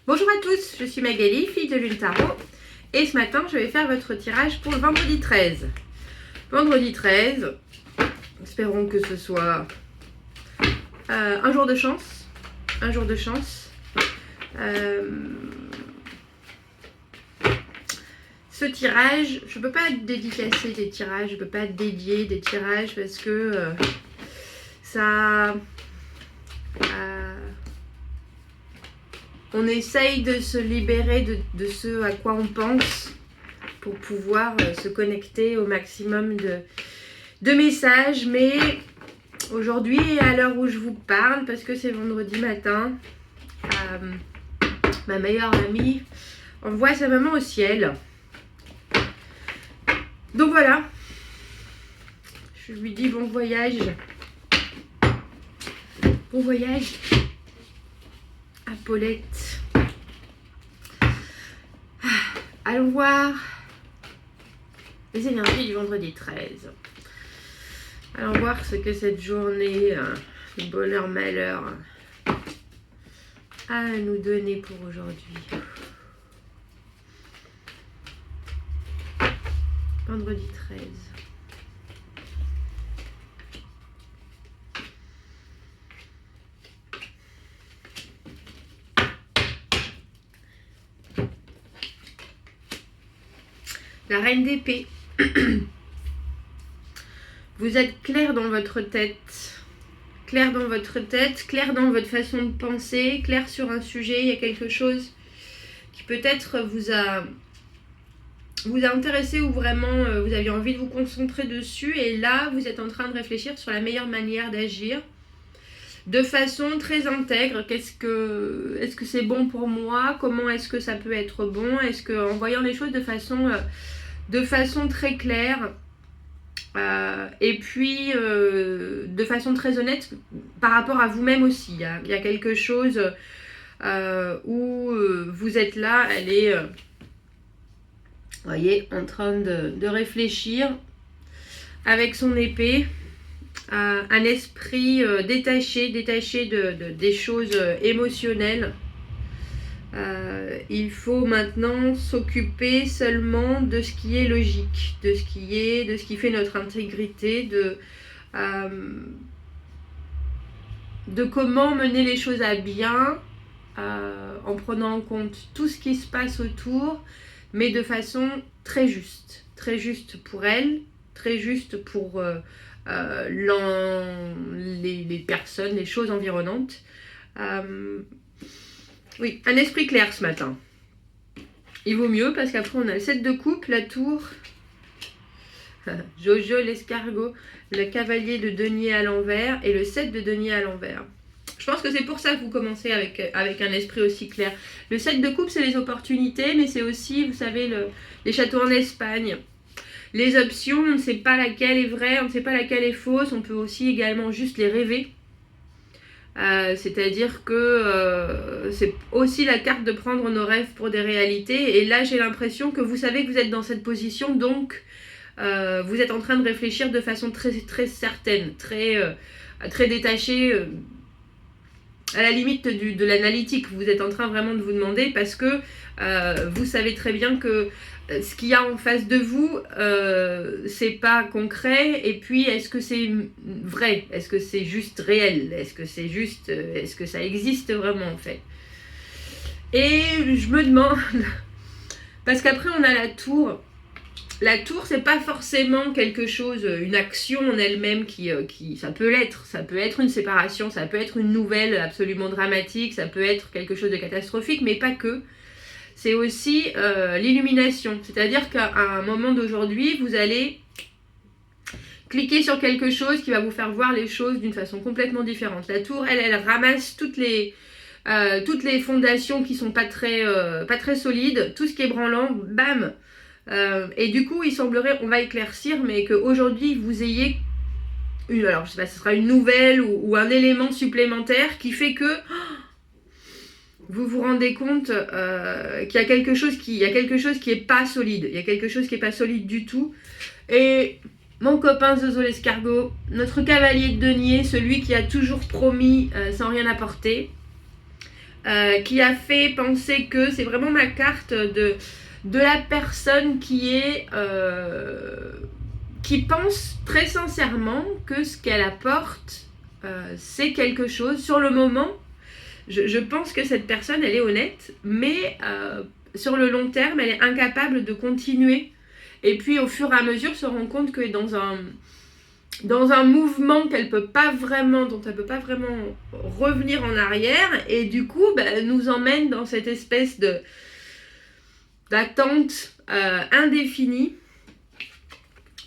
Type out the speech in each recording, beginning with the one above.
Bonjour à tous, je suis Magali, fille de Lune Tarot. Et ce matin, je vais faire votre tirage pour le vendredi 13. Vendredi 13, espérons que ce soit un jour de chance. Un jour de chance. Ce tirage, je ne peux pas dédicacer des tirages, je ne peux pas dédier des tirages parce que ça... on essaye de se libérer de ce à quoi on pense pour pouvoir se connecter au maximum de messages. Mais aujourd'hui, à l'heure où je vous parle, parce que c'est vendredi matin, ma meilleure amie envoie sa maman au ciel. Donc voilà, je lui dis bon voyage. Bon voyage à Paulette. Allons voir les énergies du vendredi 13. Allons voir ce que cette journée de bonheur-malheur a à nous donner pour aujourd'hui. Vendredi 13. La reine d'épée. Vous êtes clair dans votre tête. Clair dans votre tête, clair dans votre façon de penser, clair sur un sujet. Il y a quelque chose qui peut-être vous a intéressé ou vraiment vous aviez envie de vous concentrer dessus. Et là, vous êtes en train de réfléchir sur la meilleure manière d'agir. De façon très intègre, est-ce que c'est bon pour moi? Comment est-ce que ça peut être bon? Est-ce que en voyant les choses de façon très claire et puis de façon très honnête par rapport à vous-même aussi. Il y a quelque chose où vous êtes là, elle est, voyez, en train de réfléchir avec son épée. Un esprit détaché des choses émotionnelles. Il faut maintenant s'occuper seulement de ce qui est logique, de ce qui fait notre intégrité, de comment mener les choses à bien, en prenant en compte tout ce qui se passe autour, mais de façon très juste pour elle, très juste pour les personnes, les choses environnantes. Oui, un esprit clair ce matin. Il vaut mieux parce qu'après on a le 7 de coupe, la tour, Jojo l'escargot, le cavalier de denier à l'envers et le 7 de denier à l'envers. Je pense que c'est pour ça que vous commencez avec un esprit aussi clair. Le 7 de coupe, c'est les opportunités, mais c'est aussi, vous savez, les châteaux en Espagne. Les options, on ne sait pas laquelle est vraie, on ne sait pas laquelle est fausse. On peut aussi également juste les rêver. C'est-à-dire que c'est aussi la carte de prendre nos rêves pour des réalités. Et là, j'ai l'impression que vous savez que vous êtes dans cette position. Donc, vous êtes en train de réfléchir de façon très, très certaine, très détachée. À la limite de l'analytique. Vous êtes en train vraiment de vous demander parce que vous savez très bien que ce qu'il y a en face de vous, c'est pas concret. Et puis, est-ce que c'est vrai? Est-ce que c'est juste réel? Est-ce que ça existe vraiment en fait? Et je me demande, parce qu'après on a la tour. La tour, c'est pas forcément quelque chose, une action en elle-même qui ça peut l'être. Ça peut être une séparation, ça peut être une nouvelle absolument dramatique, ça peut être quelque chose de catastrophique, mais pas que. C'est aussi l'illumination. C'est-à-dire qu'à un moment d'aujourd'hui, vous allez cliquer sur quelque chose qui va vous faire voir les choses d'une façon complètement différente. La tour, elle ramasse toutes les fondations qui sont pas très solides, tout ce qui est branlant, bam. Et du coup, il semblerait, on va éclaircir, mais qu'aujourd'hui, vous ayez alors je sais pas, ce sera une nouvelle ou un élément supplémentaire qui fait que vous vous rendez compte qu'il y a quelque chose qui est pas solide. Il y a quelque chose qui est pas solide du tout. Et mon copain Zozo l'escargot, notre cavalier de denier, celui qui a toujours promis sans rien apporter, qui a fait penser que c'est vraiment ma carte de la personne qui pense très sincèrement que ce qu'elle apporte, c'est quelque chose. Sur le moment, je pense que cette personne, elle est honnête, mais sur le long terme, elle est incapable de continuer. Et puis, au fur et à mesure, se rend compte qu'elle est dans un mouvement dont elle peut pas vraiment revenir en arrière. Et du coup, nous emmène dans cette espèce d'attente indéfinie.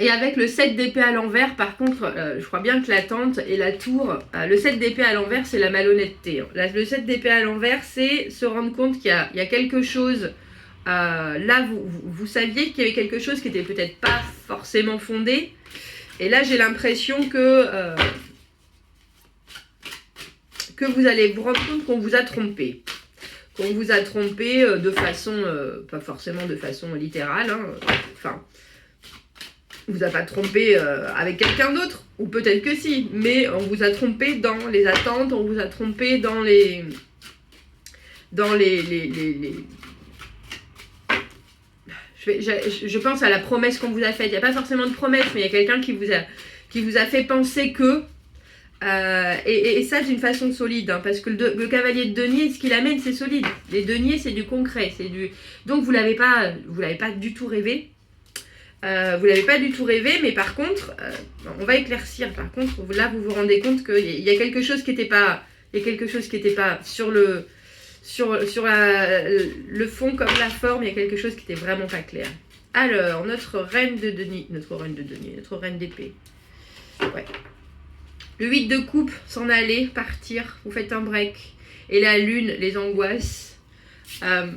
Et avec le 7 d'épée à l'envers, par contre, je crois bien que la tente et la tour, le 7 d'épée à l'envers, c'est la malhonnêteté. Le 7 d'épée à l'envers, c'est se rendre compte qu'il y a quelque chose, là, vous saviez qu'il y avait quelque chose qui n'était peut-être pas forcément fondé. Et là, j'ai l'impression que vous allez vous rendre compte qu'on vous a trompé. Qu'on vous a trompé de façon, pas forcément de façon littérale, hein, enfin... On vous a pas trompé avec quelqu'un d'autre, ou peut-être que si, mais on vous a trompé dans les attentes, on vous a trompé dans les je pense à la promesse qu'on vous a faite. Il n'y a pas forcément de promesse, mais il y a quelqu'un qui vous a fait penser que, et ça d'une façon solide, hein, parce que le cavalier de denier, ce qu'il amène, c'est solide. Les deniers, c'est du concret, donc vous l'avez pas du tout rêvé. Vous l'avez pas du tout rêvé, mais par contre, on va éclaircir. Par contre, là, vous vous rendez compte qu'il y a quelque chose qui n'était pas, sur le fond comme la forme. Il y a quelque chose qui était vraiment pas clair. Alors, notre reine d'épée. Ouais. Le 8 de coupe, s'en aller, partir. Vous faites un break. Et la lune, les angoisses. On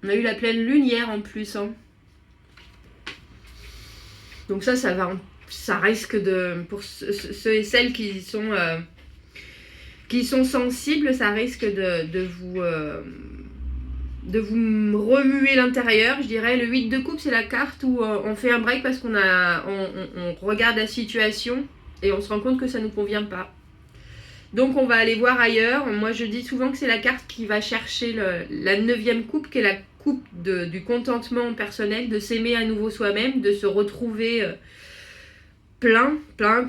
a eu la pleine lune hier en plus, hein. Donc ça risque de, pour ceux et celles qui sont sensibles, ça risque de vous remuer l'intérieur, je dirais. Le 8 de coupe, c'est la carte où on fait un break parce qu'on regarde la situation et on se rend compte que ça ne nous convient pas. Donc on va aller voir ailleurs. Moi je dis souvent que c'est la carte qui va chercher la 9e coupe, qui est la coupe du contentement personnel, de s'aimer à nouveau soi-même, de se retrouver plein,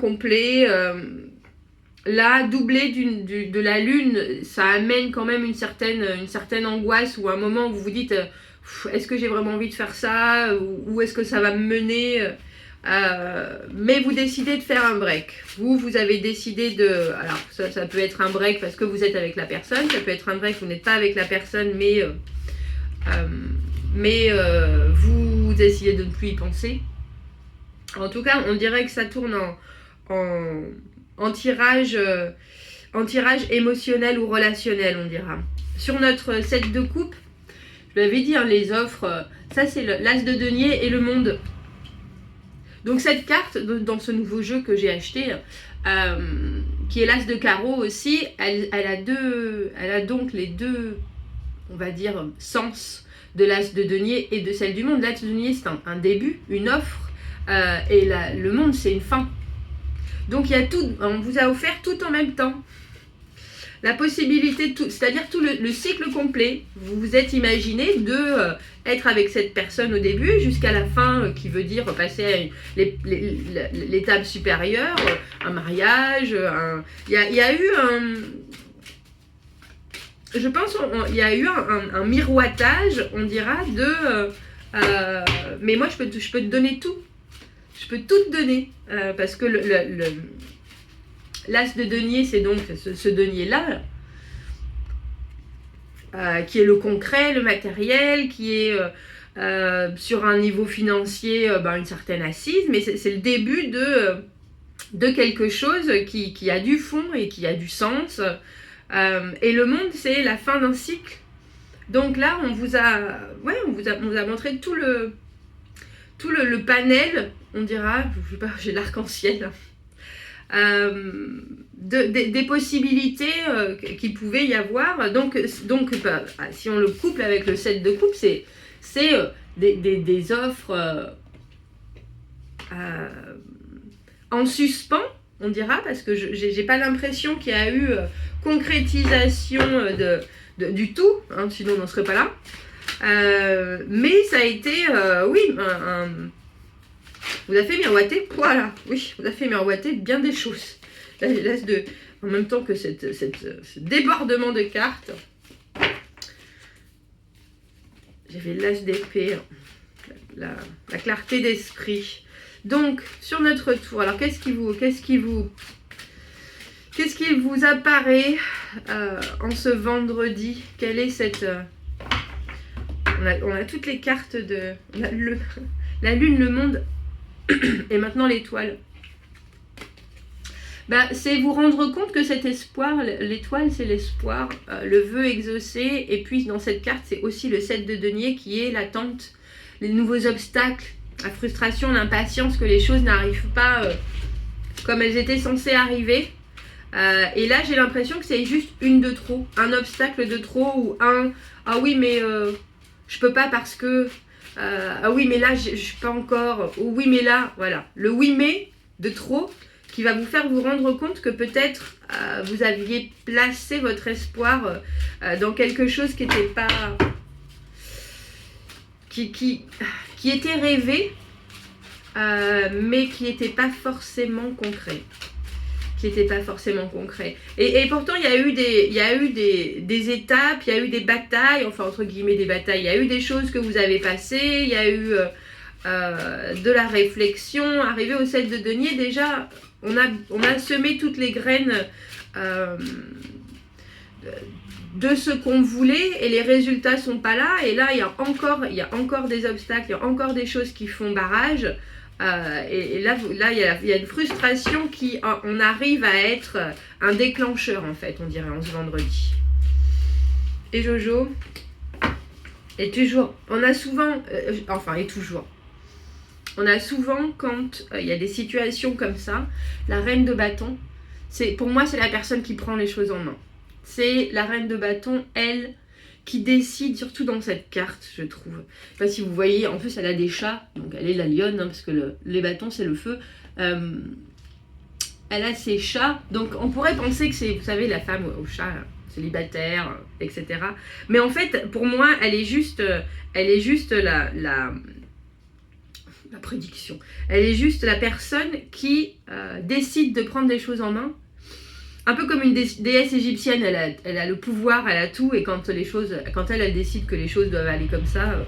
complet. Là, doublé de la lune, ça amène quand même une certaine angoisse, ou un moment où vous vous dites est-ce que j'ai vraiment envie de faire ça, ou est-ce que ça va me mener, mais vous décidez de faire un break. Vous avez décidé alors ça peut être un break parce que vous êtes avec la personne, ça peut être un break, vous n'êtes pas avec la personne, mais vous essayez de ne plus y penser. En tout cas, on dirait que ça tourne en tirage émotionnel ou relationnel, on dira. Sur notre 7 de coupe, je l'avais dit, hein, les offres, ça c'est l'as de denier et le monde. Donc cette carte, dans ce nouveau jeu que j'ai acheté, qui est l'as de carreau aussi, elle a donc les deux, on va dire, sens de l'as de denier et de celle du monde. L'as de denier, c'est un début, une offre, et le monde, c'est une fin. Donc il y a tout, on vous a offert tout en même temps. La possibilité, c'est-à-dire tout le cycle complet. Vous vous êtes imaginé être avec cette personne au début jusqu'à la fin, qui veut dire passer à l'étape supérieure, un mariage. Il y a eu je pense il y a eu un miroitage, on dira, mais moi je peux te donner tout. Je peux tout te donner, parce que l'as de denier, c'est donc ce denier-là, qui est le concret, le matériel, qui est sur un niveau financier, une certaine assise, mais c'est le début de quelque chose qui a du fond et qui a du sens. Et le monde, c'est la fin d'un cycle. Donc là, on vous a montré tout le panel, on dira, je sais pas, j'ai l'arc-en-ciel, des possibilités qu'il pouvait y avoir. Donc si on le couple avec le 7 de coupe, c'est des offres en suspens, on dira, parce que j'ai pas l'impression qu'il y a eu concrétisation du tout, hein, sinon on n'en serait pas là. Mais ça a été, oui, vous a fait miroiter, voilà, oui, vous a fait miroiter bien des choses. Là, en même temps que ce débordement de cartes, j'avais l'as d'épée, la clarté d'esprit. Donc, sur notre tour, alors qu'est-ce qui vous apparaît en ce vendredi? Quelle est cette... on a toutes les cartes de... la lune, le monde et maintenant l'étoile. Bah, c'est vous rendre compte que cet espoir, l'étoile c'est l'espoir, le vœu exaucé, et puis dans cette carte c'est aussi le 7 de denier qui est l'attente, les nouveaux obstacles, la frustration, l'impatience que les choses n'arrivent pas comme elles étaient censées arriver. Et là j'ai l'impression que c'est juste une de trop, un obstacle de trop, ou ah oui mais je peux pas parce que ah oui mais là je suis pas encore, ou oui mais là, voilà, le oui mais de trop qui va vous faire vous rendre compte que peut-être vous aviez placé votre espoir dans quelque chose qui n'était pas... qui était rêvé, mais qui n'était pas forcément concret. Et pourtant, il y a eu des étapes, il y a eu des batailles, enfin entre guillemets des batailles, il y a eu des choses que vous avez passées, il y a eu de la réflexion. Arrivé au 7 de denier, déjà, on a semé toutes les graines de ce qu'on voulait et les résultats sont pas là. Et là, il y a encore des obstacles, il y a encore des choses qui font barrage. Et là, il y a une frustration qui, on arrive à être un déclencheur, en fait, on dirait, en ce vendredi. Et Jojo, et toujours, on a souvent, on a souvent, quand il y a des situations comme ça, la reine de bâton, pour moi, c'est la personne qui prend les choses en main. C'est la reine de bâton, elle, qui décide, surtout dans cette carte, je trouve. Je sais pas si vous voyez, en plus, elle a des chats, donc elle est la lionne, hein, parce que les bâtons, c'est le feu. Elle a ses chats, donc on pourrait penser que c'est, vous savez, la femme au chat, célibataire, etc. Mais en fait, pour moi, elle est juste la prédiction. Elle est juste la personne qui décide de prendre des choses en main. Un peu comme une déesse égyptienne, elle a le pouvoir, elle a tout, et quand elle décide que les choses doivent aller comme ça,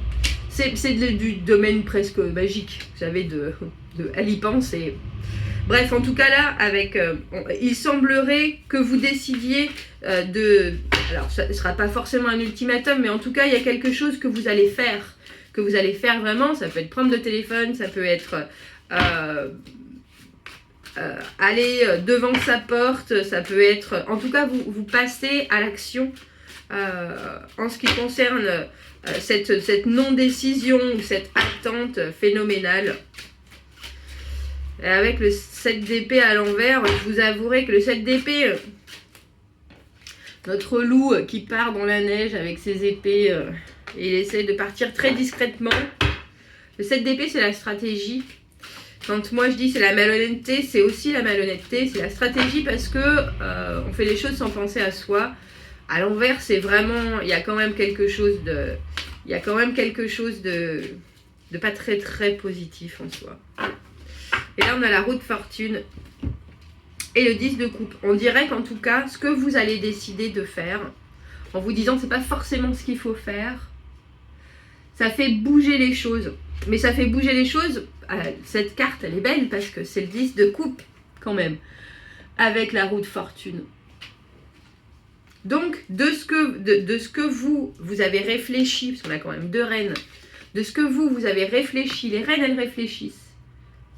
c'est du domaine presque magique, vous savez, elle y pense. Et... Bref, en tout cas là, il semblerait que vous décidiez alors ça ne sera pas forcément un ultimatum, mais en tout cas il y a quelque chose que vous allez faire vraiment. Ça peut être prendre le téléphone, ça peut être aller devant sa porte, ça peut être... En tout cas, vous passez à l'action en ce qui concerne cette non-décision ou cette attente phénoménale. Et avec le 7 d'épée à l'envers, je vous avouerai que le 7 d'épée, notre loup qui part dans la neige avec ses épées, et il essaie de partir très discrètement. Le 7 d'épée, c'est la stratégie. Quand moi je dis c'est la malhonnêteté, c'est aussi la malhonnêteté, c'est la stratégie, parce que on fait les choses sans penser à soi. À l'envers, c'est vraiment, il y a quand même quelque chose de pas très très positif en soi. Et là on a la roue de fortune et le 10 de coupe. On dirait qu'en tout cas, ce que vous allez décider de faire, en vous disant que c'est pas forcément ce qu'il faut faire, ça fait bouger les choses. Mais ça fait bouger les choses. Cette carte, elle est belle parce que c'est le 10 de coupe quand même, avec la roue de fortune. Donc, de ce que vous avez réfléchi, parce qu'on a quand même deux reines, de ce que vous avez réfléchi, les reines, elles réfléchissent.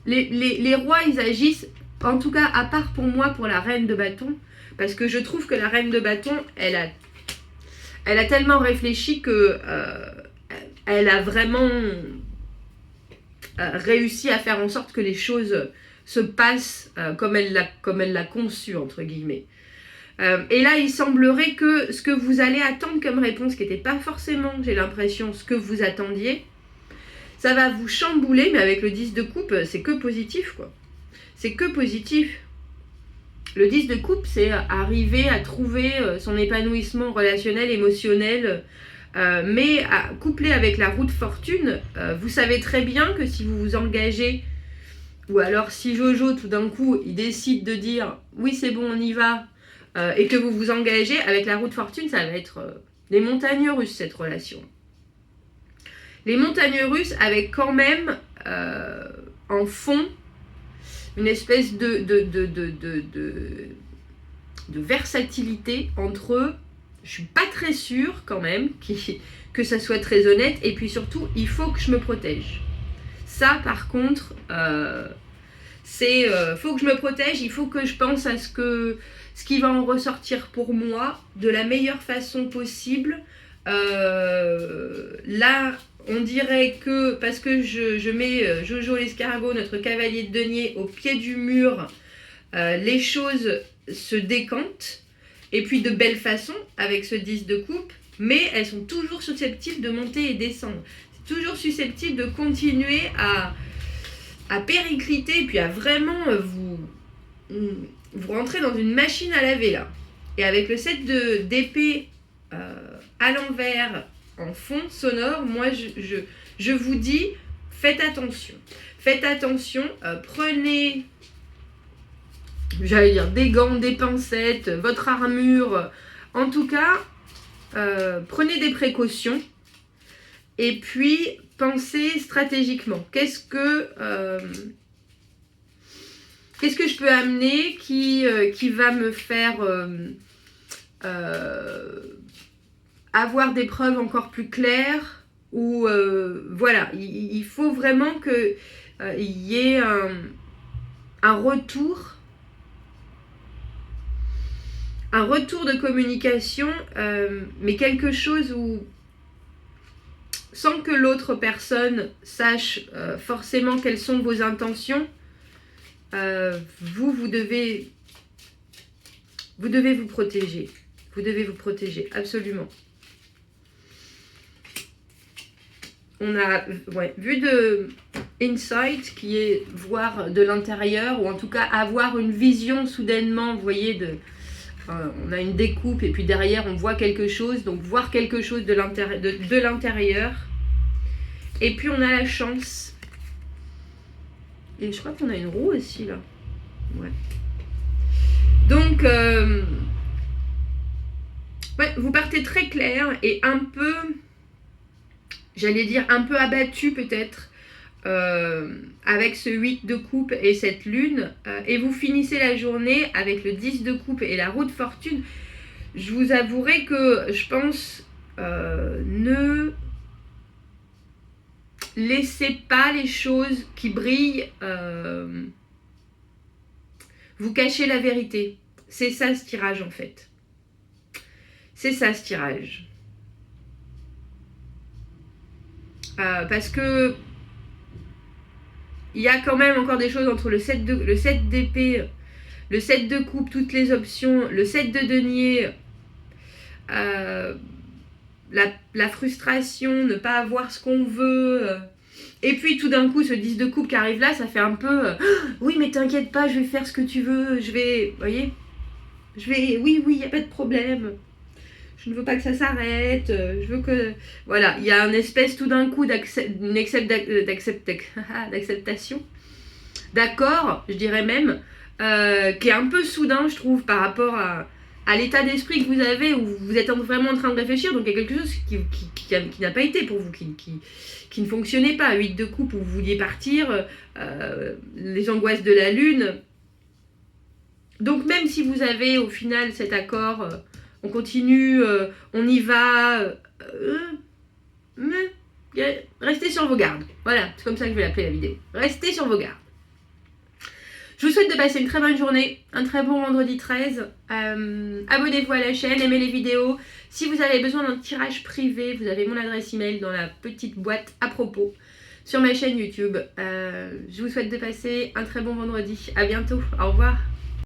Les rois, ils agissent, en tout cas, à part pour moi, pour la reine de bâton, parce que je trouve que la reine de bâton, elle a tellement réfléchi que elle a vraiment réussi à faire en sorte que les choses se passent comme elle l'a conçu, entre guillemets. Et là, il semblerait que ce que vous allez attendre comme réponse, qui n'était pas forcément, j'ai l'impression, ce que vous attendiez, ça va vous chambouler, mais avec le 10 de coupe, c'est que positif, quoi. C'est que positif. Le 10 de coupe, c'est arriver à trouver son épanouissement relationnel, émotionnel, mais couplé avec la roue de fortune, vous savez très bien que si vous vous engagez, ou alors si Jojo tout d'un coup il décide de dire oui c'est bon on y va, et que vous vous engagez avec la roue de fortune, ça va être les montagnes russes cette relation. Les montagnes russes avec quand même en fond une espèce de versatilité entre eux. Je suis pas très sûre quand même que ça soit très honnête. Et puis surtout, il faut que je me protège. Ça, par contre, faut que je me protège. Il faut que je pense à ce qui va en ressortir pour moi de la meilleure façon possible. Là, on dirait que parce que je mets Jojo l'escargot, notre cavalier de denier, au pied du mur, les choses se décantent, et puis de belle façon avec ce 10 de coupe, mais elles sont toujours susceptibles de monter et descendre. C'est toujours susceptible de continuer à péricliter, et puis à vraiment vous rentrer dans une machine à laver là. Et avec le 7 d'épée à l'envers en fond sonore, moi je vous dis, faites attention. Faites attention, prenez, j'allais dire, des gants, des pincettes, votre armure. En tout cas, prenez des précautions. Et puis, pensez stratégiquement. Qu'est-ce que je peux amener qui va me faire avoir des preuves encore plus claires, ou voilà, il faut vraiment qu'il y ait un retour de communication, mais quelque chose où, sans que l'autre personne sache forcément quelles sont vos intentions, vous devez vous protéger. Vous devez vous protéger, absolument. On a vu de insight, qui est voir de l'intérieur, ou en tout cas avoir une vision soudainement, vous voyez, on a une découpe et puis derrière on voit quelque chose, donc voir quelque chose de l'intérieur. Et puis on a la chance. Et je crois qu'on a une roue aussi là. Ouais. Donc, vous partez très clair et un peu, j'allais dire un peu abattu peut-être, avec ce 8 de coupe et cette lune, et vous finissez la journée avec le 10 de coupe et la roue de fortune. Je vous avouerai que je pense, ne laissez pas les choses qui brillent vous cacher la vérité. C'est ça ce tirage en fait. C'est ça ce tirage. Parce que il y a quand même encore des choses entre le 7 d'épée, le 7 de coupe, toutes les options, le 7 de denier, la frustration, ne pas avoir ce qu'on veut, et puis tout d'un coup ce 10 de coupe qui arrive là, ça fait un peu oui mais t'inquiète pas, je vais faire ce que tu veux, je vais, vous voyez, oui, il n'y a pas de problème. Je ne veux pas que ça s'arrête, je veux que... Voilà, il y a une espèce tout d'un coup d'acceptation, d'accord, je dirais même, qui est un peu soudain, je trouve, par rapport à l'état d'esprit que vous avez, où vous êtes vraiment en train de réfléchir, donc il y a quelque chose qui n'a pas été pour vous, qui ne fonctionnait pas. 8 de coupe, où vous vouliez partir, les angoisses de la lune. Donc même si vous avez au final cet accord... on continue, on y va, restez sur vos gardes. Voilà, c'est comme ça que je vais l'appeler la vidéo. Restez sur vos gardes. Je vous souhaite de passer une très bonne journée, un très bon vendredi 13. Abonnez-vous à la chaîne, aimez les vidéos. Si vous avez besoin d'un tirage privé, vous avez mon adresse email dans la petite boîte à propos sur ma chaîne YouTube. Je vous souhaite de passer un très bon vendredi. À bientôt, au revoir.